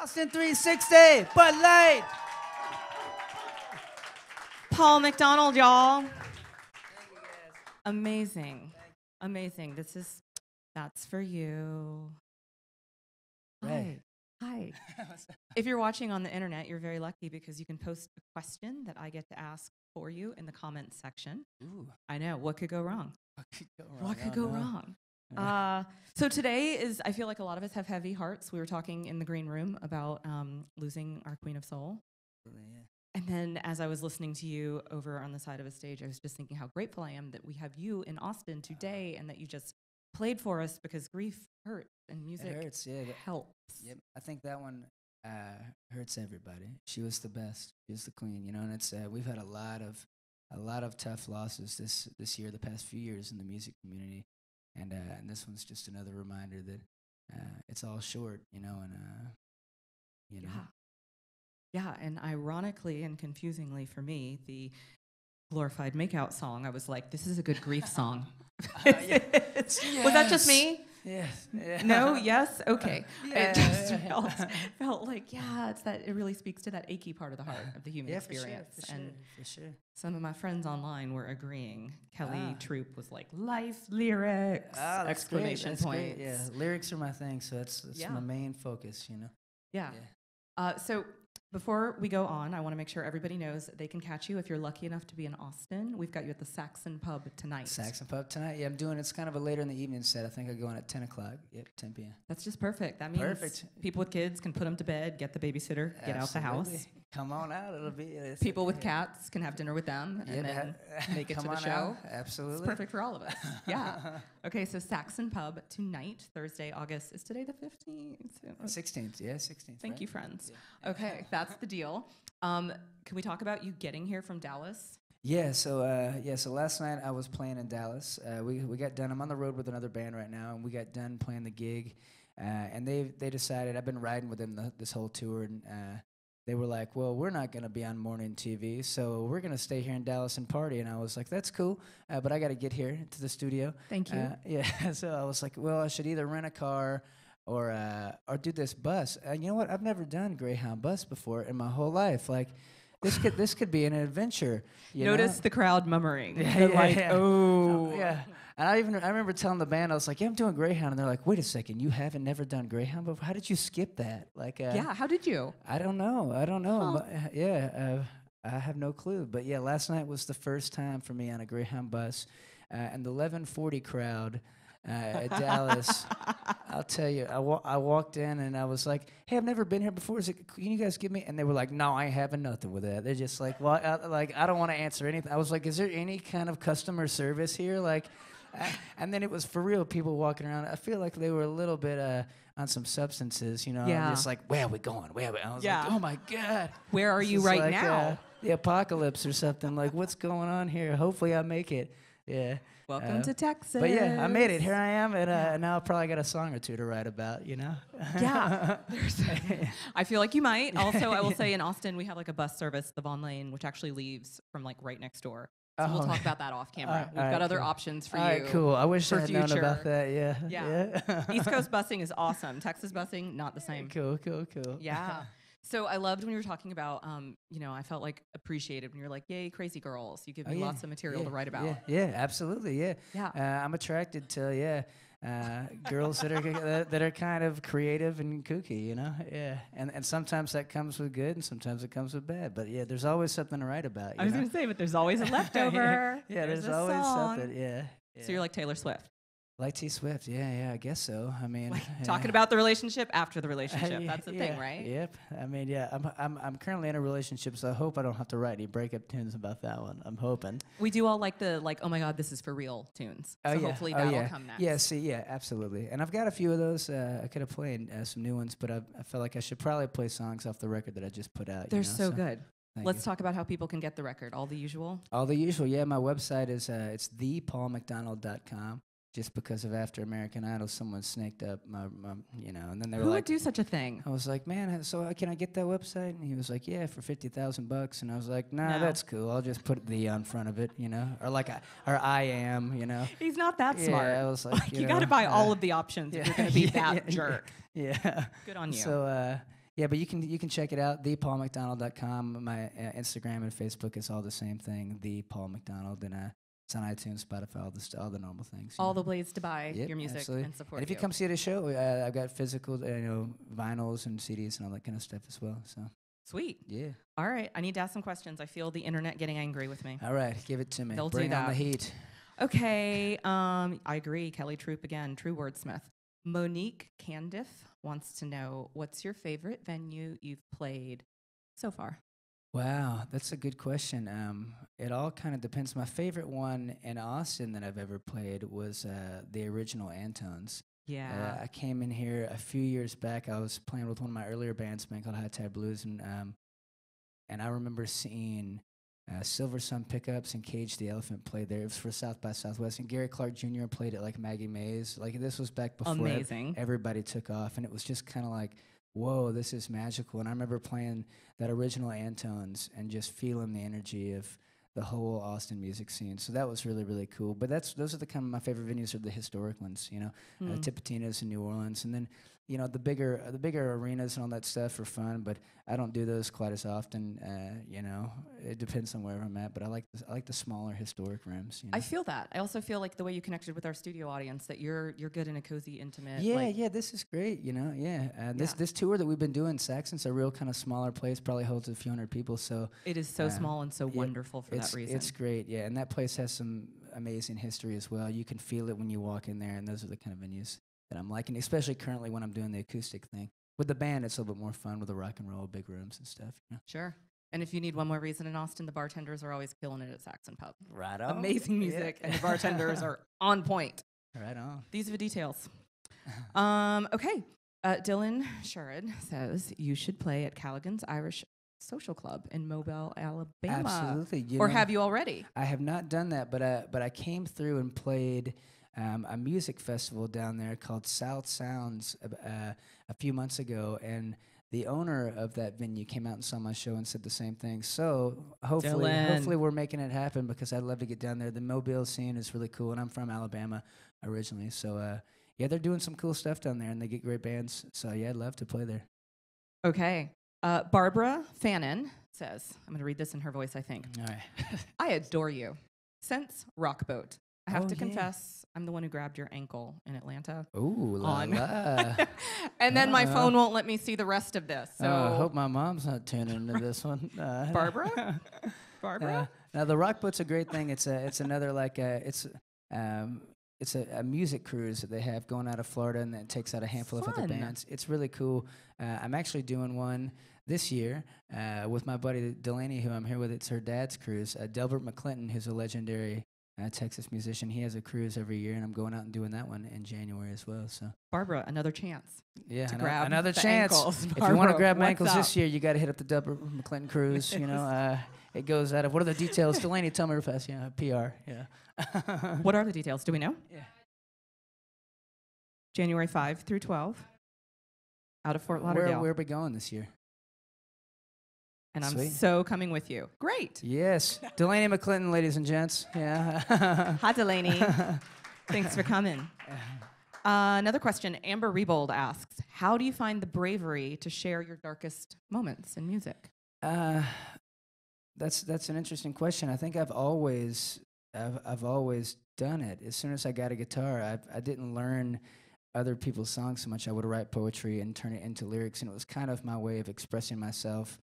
Austin360, Bud Light. Paul McDonald, y'all. Amazing. Amazing. That's for you. Right. Hi. If you're watching on the internet, you're very lucky because you can post a question that I get to ask for you in the comments section. Ooh. I know. What could go wrong? What could go wrong? So today is, I feel like a lot of us have heavy hearts. We were talking in the green room about losing our Queen of Soul. Yeah. And then as I was listening to you over on the side of a stage, I was just thinking how grateful I am that we have you in Austin today and that you just played for us because grief hurts and music helps. Yep. I think that one hurts everybody. She was the best. She was the queen, you know, and it's we've had a lot of tough losses this year, the past few years in the music community. And this one's just another reminder that it's all short, you know, and you know. Yeah, and ironically and confusingly for me, the glorified makeout song, I was like, this is a good grief song. Yes. Was that just me? Yes. Yeah. No? Yes? Okay. Yeah. It just felt like, it really speaks to that achy part of the heart of the human experience. For sure. Some of my friends online were agreeing. Kelly Troop was like, life lyrics! Exclamation points. Yeah, lyrics are my thing, so that's my main focus, you know? Yeah. So before we go on, I want to make sure everybody knows they can catch you if you're lucky enough to be in Austin. We've got you at the Saxon Pub tonight. Saxon Pub tonight? Yeah, I'm doing it's kind of a later in the evening set. I think I'm going at 10 o'clock. Yep, 10 p.m. That's just perfect. That means people with kids can put them to bed, get the babysitter, get out the house. Come on out. It'll be people with cats can have dinner with them and then make it to the show. Out. Absolutely. It's perfect for all of us. Yeah. Okay, so Saxon Pub tonight, Thursday, August. Is today the 15th? 16th. Yeah, 16th. Thank you, friends. Yeah. Okay, that's the deal. Can we talk about you getting here from Dallas? Yeah, so last night I was playing in Dallas. We got done. I'm on the road with another band right now, and we got done playing the gig. And they decided, I've been riding with them this whole tour, and they were like, well, we're not going to be on morning TV, so we're going to stay here in Dallas and party. And I was like, that's cool, but I got to get here to the studio. Thank you. Yeah, so I was like, well, I should either rent a car or do this bus. You know what? I've never done Greyhound bus before in my whole life. Like, this could be an adventure. Notice the crowd murmuring. Oh. Yeah. And I remember telling the band, I was like, yeah, I'm doing Greyhound. And they're like, wait a second, you haven't never done Greyhound before? How did you skip that? Like, how did you? I don't know. Huh. But, I have no clue. But yeah, last night was the first time for me on a Greyhound bus. And the 1140 crowd at Dallas, I'll tell you, I walked in and I was like, hey, I've never been here before. Can you guys give me? And they were like, no, I ain't having nothing with that. They're just like, well, I don't want to answer anything. I was like, is there any kind of customer service here? Like, and then it was for real people walking around. I feel like they were a little bit on some substances, you know. Yeah. Just like, where are we going? Where are we? I was like, oh my God. Where are you right now? The apocalypse or something. Like, what's going on here? Hopefully I make it. Yeah. Welcome to Texas. But yeah, I made it. Here I am, and now I've probably got a song or two to write about, you know? Yeah. I feel like you might. Also, I will say in Austin, we have like a bus service, the Vaughn Lane, which actually leaves from like right next door. So we'll talk about that off camera. We've got other options for you. All right, cool. I wish I had known about that, Yeah. East Coast busing is awesome. Texas busing, not the same. Cool. Yeah. So I loved when you were talking about, I felt like appreciated when you were like, yay, crazy girls. You give me lots of material to write about. Yeah, absolutely, yeah. I'm attracted to, girls that are kind of creative and kooky, you know? Yeah, and sometimes that comes with good and sometimes it comes with bad. But yeah, there's always something to write about. I was going to say, but there's always a leftover. There's always something, yeah. So you're like Taylor Swift. Like T Swift, yeah, I guess so. I mean, talking about the relationship after the relationship. That's the thing, right? Yep. I mean, yeah. I'm currently in a relationship, so I hope I don't have to write any breakup tunes about that one. I'm hoping. We do all like oh my God, this is for real tunes. So hopefully that'll come next. Yeah, absolutely. And I've got a few of those. I could have played some new ones, but I felt like I should probably play songs off the record that I just put out. They're so good. Let's talk about how people can get the record. All the usual. All the usual. Yeah, my website is it's thepaulmcdonald.com. Just because of after American Idol, someone snaked up my and then they were Who like, would do such a thing? I was like, man, so can I get that website? And he was like, yeah, for $50,000. And I was like, nah, that's cool. I'll just put the on front of it, you know, or I am, you know. He's not that smart. I was like, you got to buy all of the options if you're going to be that jerk. Yeah. Good on you. So Yeah, but you can check it out, thepaulmcdonald.com. My Instagram and Facebook is all the same thing, the Paul McDonald, and it's on iTunes, Spotify, all the normal things. All the ways to buy your music absolutely. and support. And if you come see the show, I've got physical, vinyls and CDs and all that kind of stuff as well. So sweet. Yeah. All right, I need to ask some questions. I feel the internet getting angry with me. All right, give it to me. They'll Bring do that. on the heat. Okay, I agree. Kelly Troop again, true wordsmith. Monique Candiff wants to know, what's your favorite venue you've played so far? Wow, that's a good question. It all kind of depends. My favorite one in Austin that I've ever played was the original Antones. Yeah. I came in here a few years back. I was playing with one of my earlier bands, a band called High Tide Blues, and I remember seeing Silver Sun Pickups and Cage the Elephant play there. It was for South by Southwest, and Gary Clark Jr. played at like Maggie Mae's. Like this was back before everybody took off, and it was just kind of like, whoa, this is magical. And I remember playing that original Antones and just feeling the energy of the whole Austin music scene. So that was really, really cool. But those are the kind of my favorite venues, are the historic ones, Tipitina's in New Orleans, and then the bigger arenas and all that stuff are fun, but I don't do those quite as often. It depends on where I'm at, but I like the smaller historic rooms. I feel that. I also feel like the way you connected with our studio audience, that you're good in a cozy, intimate. Yeah, this is great. This tour that we've been doing, Saxon's a real kind of smaller place, probably holds a few hundred people. So it is so small and so wonderful for that reason. It's great, yeah, and that place has some amazing history as well. You can feel it when you walk in there, and those are the kind of venues that I'm liking, especially currently when I'm doing the acoustic thing. With the band, it's a little bit more fun with the rock and roll, big rooms and stuff. Sure. And if you need one more reason in Austin, the bartenders are always killing it at Saxon Pub. Right on. Amazing music, and the bartenders are on point. Right on. These are the details. Okay. Dylan Sherrod says you should play at Callaghan's Irish Social Club in Mobile, Alabama. Absolutely. Or have you already? I have not done that, but I came through and played a music festival down there called South Sounds a few months ago, and the owner of that venue came out and saw my show and said the same thing. So hopefully we're making it happen, because I'd love to get down there. The Mobile scene is really cool, and I'm from Alabama originally. So they're doing some cool stuff down there, and they get great bands. So I'd love to play there. Okay. Barbara Fannin says, I'm going to read this in her voice, I think. All right. I adore you. Since Rockboat. I have to confess, I'm the one who grabbed your ankle in Atlanta. Ooh, la la. And then my phone won't let me see the rest of this. So I hope my mom's not tuning into this one. Barbara? Barbara? Now the Rockboat's a great thing. It's another it's a music cruise that they have going out of Florida, and it takes out a handful of other bands. It's really cool. I'm actually doing one this year with my buddy Delaney, who I'm here with. It's her dad's cruise. Delbert McClinton, who's a legendary Texas musician, he has a cruise every year, and I'm going out and doing that one in January as well. So Barbara, another chance. Yeah, to grab another the chance. Ankles. If Barbara, you want to grab my what's ankles up? this year, you got to hit up the Delbert McClinton cruise. It goes out of, what are the details? Delaney, tell me real fast. PR. Yeah. What are the details? Do we know? Yeah. January 5 through 12, out of Fort Lauderdale. Where are we going this year? And Sweet. I'm so coming with you. Great. Yes. Delaney McClinton, ladies and gents. Yeah. Hi, Delaney. Thanks for coming. Another question. Amber Rebold asks, how do you find the bravery to share your darkest moments in music? That's an interesting question. I think I've always done it. As soon as I got a guitar, I didn't learn other people's songs so much. I would write poetry and turn it into lyrics, and it was kind of my way of expressing myself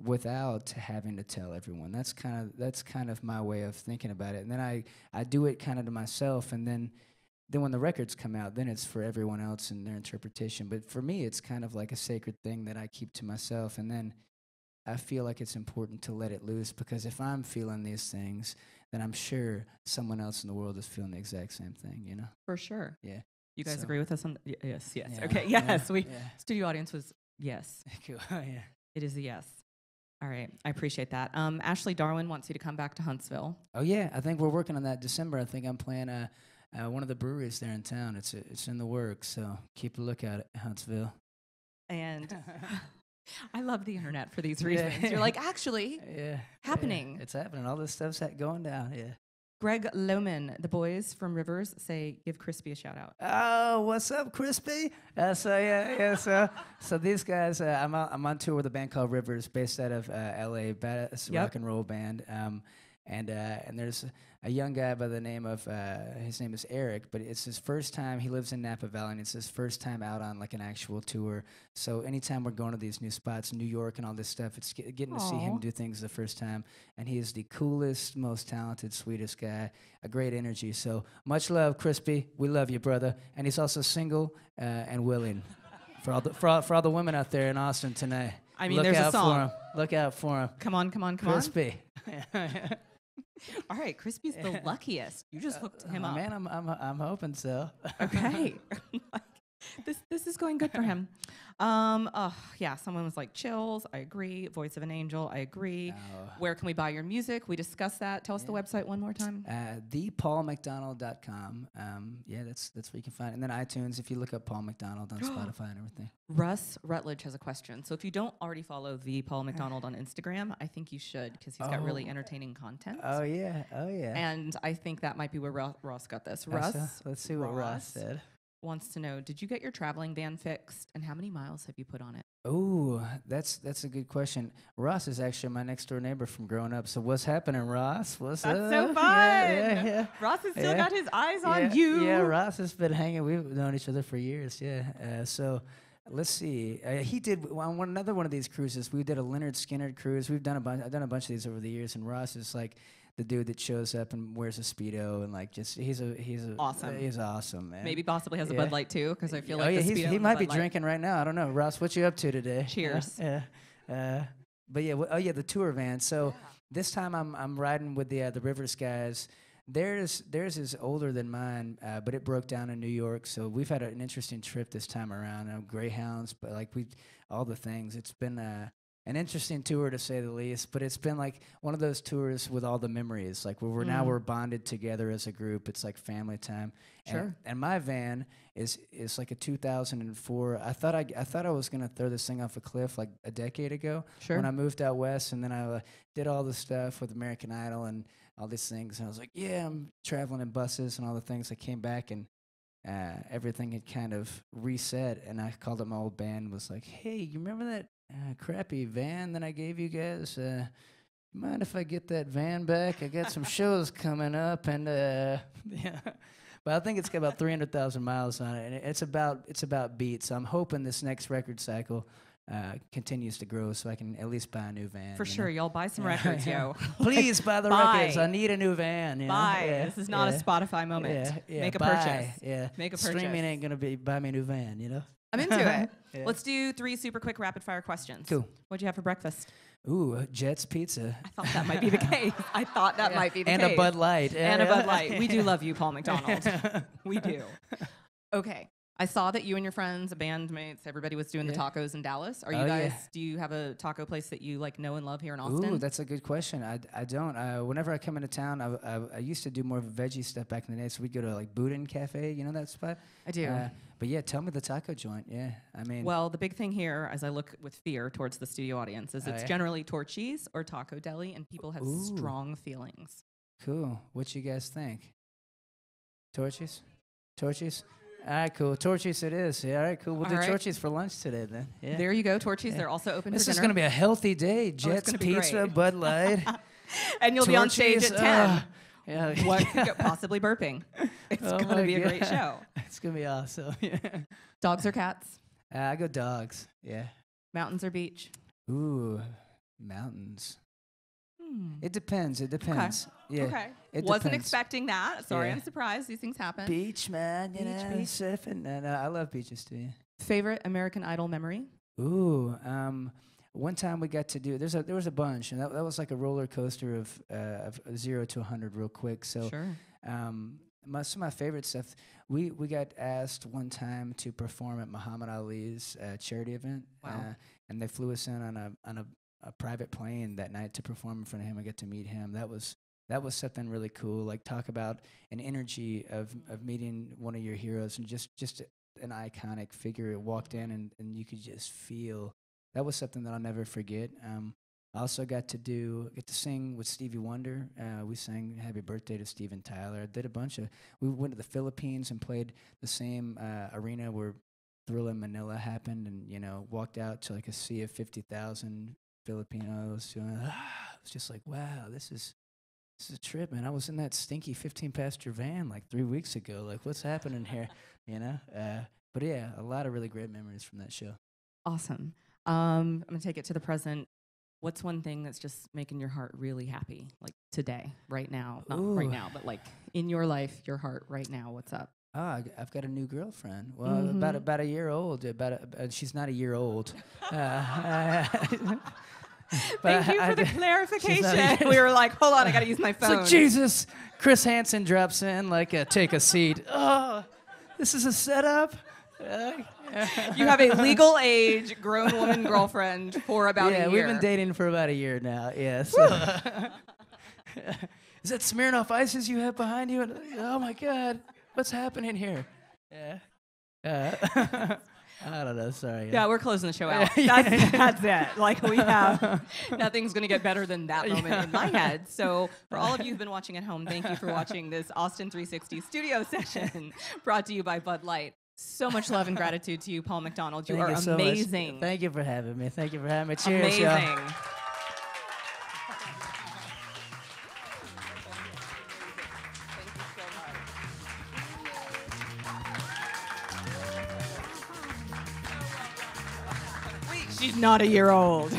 without having to tell everyone. That's kind of my way of thinking about it. And then I do it kind of to myself, and then when the records come out, then it's for everyone else and their interpretation. But for me, it's kind of like a sacred thing that I keep to myself, and then I feel like it's important to let it loose, because if I'm feeling these things, then I'm sure someone else in the world is feeling the exact same thing, For sure. Yeah. You guys So- agree with us on yes. Yeah, Okay, yeah, yes. yeah. Studio audience was yes. Cool. Yeah. It is a yes. All right, I appreciate that. Ashley Darwin wants you to come back to Huntsville. Oh yeah, I think we're working on that December. I think I'm playing one of the breweries there in town. It's in the works, so keep a lookout at Huntsville. And I love the internet for these reasons. You're like, actually, Yeah, happening. Yeah, it's happening. All this stuff's going down. Yeah. Greg Lohman, the boys from Rivers say, give Crispy a shout out. Oh, what's up, Crispy? So these guys, I'm on tour with a band called Rivers, based out of L.A., badass rock and roll band. And there's a young guy by the name of, his name is Eric, but it's his first time. He lives in Napa Valley, and it's his first time out on like an actual tour. So anytime we're going to these new spots, New York and all this stuff, it's getting to see him do things the first time. And he is the coolest, most talented, sweetest guy, a great energy. So much love, Crispy. We love you, brother. And he's also single and willing. For all the women out there in Austin tonight. I mean, there's a song. Look out for him. Come on. Crispy. All right, Crispy's the luckiest. You just hooked him up. Man, I'm hoping so. Okay. This is going good for him. Yeah, someone was like, chills, I agree. Voice of an Angel, I agree. Where can we buy your music? We discussed that. Tell us the website one more time. thepaulmcdonald.com. That's where you can find it. And then iTunes, if you look up Paul McDonald on Spotify and everything. Russ Rutledge has a question. So if you don't already follow the Paul McDonald on Instagram, I think you should, because he's got really entertaining content. Oh, yeah. And I think that might be where Ross got this. Let's see what Ross said. Wants to know, did you get your traveling van fixed, and how many miles have you put on it? Oh, that's a good question. Ross is actually my next door neighbor from growing up. So what's happening, Ross? What's up? That's so fun. Yeah. Ross has still got his eyes on you. Yeah, Ross has been hanging. We've known each other for years. Yeah. So let's see. He did another one of these cruises. We did a Leonard Skinner cruise. I've done a bunch of these over the years, and Ross is like the dude that shows up and wears a Speedo and like just he's awesome. He's awesome, man. Maybe possibly has a Bud Light too, because I feel like the Speedo he might be drinking right now. I don't know. Ross, what you up to today? Cheers. But yeah, the tour van. So this time I'm riding with the Rivers guys. Theirs is older than mine, but it broke down in New York. So we've had an interesting trip this time around. Greyhounds, but like all the things. It's been an interesting tour, to say the least, but it's been like one of those tours with all the memories. Like where we're bonded together as a group. It's like family time. Sure. And my van is like a 2004. I thought I was gonna throw this thing off a cliff like a decade ago. Sure. When I moved out west, and then I did all this stuff with American Idol and all these things, and I was like, yeah, I'm traveling in buses and all the things. I came back and everything had kind of reset, and I called up my old band and was like, hey, you remember that crappy van that I gave you guys? Mind if I get that van back? I got some shows coming up, and but I think it's got about 300,000 miles on it, and it's about beat. So I'm hoping this next record cycle continues to grow, so I can at least buy a new van. For sure, y'all buy some records, yo. Please buy the records. I need a new van. Buy. Yeah, this is not a Spotify moment. Make a purchase. Yeah. Make a purchase. Streaming ain't gonna buy me a new van. You know. I'm into it. Let's do 3 super quick rapid fire questions. Cool. What'd you have for breakfast? Ooh, Jet's Pizza. I thought that might be the case. And a Bud Light. And a Bud Light. We do love you, Paul McDonald. We do. Okay. I saw that you and your friends, bandmates, everybody was doing the tacos in Dallas. Are you guys? Do you have a taco place that you like know and love here in Austin? Ooh, that's a good question. I don't. Whenever I come into town, I used to do more of a veggie stuff back in the day. So we'd go to like Boudin Cafe. You know that spot? I do. But yeah, tell me the taco joint. Yeah, I mean. Well, the big thing here, as I look with fear towards the studio audience, is it's generally Torchy's or Taco Deli, and people have strong feelings. Cool. What you guys think? Torchy's? All right, cool. Torchy's it is. Yeah, all right, cool. We'll do Torchy's for lunch today then. Yeah. There you go, Torchy's. They're also open for dinner. This is going to be a healthy day. Jet's Pizza, Bud Light. And you'll be on stage at 10. Yeah. What? Possibly burping. It's going to be a great show. It's going to be awesome. Dogs or cats? I go dogs. Yeah. Mountains or beach? Ooh, mountains. It depends. Okay. Yeah. Okay. It Wasn't depends. expecting that. Sorry, I'm surprised. These things happen. Beach, man. Beach. Surfing. No, I love beaches too. Yeah. Favorite American Idol memory? Ooh, one time we got to do. There was a bunch, and that was like a roller coaster of 0 to 100 real quick. So, sure. Some of my favorite stuff. We got asked one time to perform at Muhammad Ali's charity event. Wow. And they flew us in on a private plane that night to perform in front of him. I got to meet him. That was something really cool. Like, talk about an energy of meeting one of your heroes, and just an iconic figure. It walked in and you could just feel. That was something that I'll never forget. I also get to sing with Stevie Wonder. We sang "Happy Birthday" to Steven Tyler. I did a bunch of. We went to the Philippines and played the same arena where Thrilla Manila happened, and walked out to like a sea of 50,000 Filipinos. It was just like, wow, this is a trip, man. I was in that stinky 15-passenger van like 3 weeks ago. Like, what's happening here? But yeah, a lot of really great memories from that show. Awesome. I'm gonna take it to the present. What's one thing that's just making your heart really happy, like today, right now? Not right now, but like in your life, your heart right now. What's up? I've got a new girlfriend. Well, about a year old. She's not a year old. Thank you for the clarification. We were like, hold on, I got to use my phone. It's like, Jesus. Chris Hansen drops in, like, take a seat. Oh, this is a setup? You have a legal age grown woman girlfriend for about a year. Yeah, we've been dating for about a year now. Yeah. So is that Smirnoff Ices you have behind you? Oh my God, what's happening here? Yeah. I don't know. Sorry. Yeah, we're closing the show out. That's it. Like, we have nothing's going to get better than that moment in my head. So for all of you who've been watching at home, thank you for watching this Austin360 Studio Session brought to you by Bud Light. So much love and gratitude to you, Paul McDonald. You are amazing. Thank you for having me. Thank you for having me. Cheers, amazing. Y'all. She's not a year old.